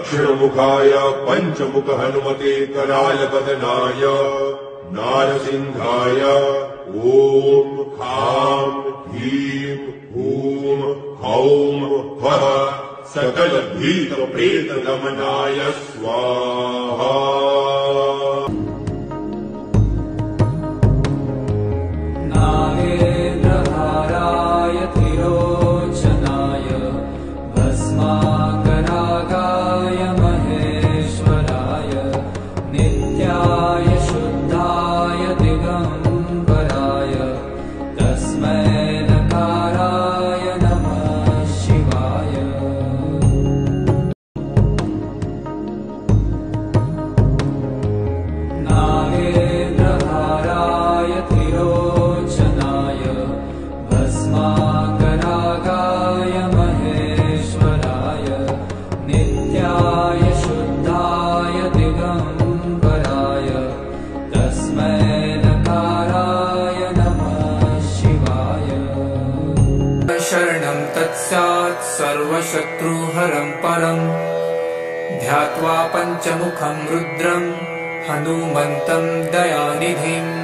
दक्षिणमुखाय पंचमुख हनुमते करालवदनाय नारसिंहाय ओम खां ह्रीं हूं हौं हः सकल भीत प्रेत दमनाय स्वाहा। नागेन्द्रहाराय त्रिलोचनाय भस्माकरागाय महेश्वराय नित्याय शुद्धाय दिगंबराय तस्मै नकाराय नमः शिवाय। नागेन्द्रहाराय त्रिलोचनाय भस्माकरागाय महेश्वराय नित्याय शुद्धाय दिगंबराय तस्मै नकाराय नमः शिवाय। शरणं तत्स्यात् सर्वशत्रुहरं परं ध्यात्वा पञ्चमुखं रुद्रं हनुमन्तं दयानिधिम्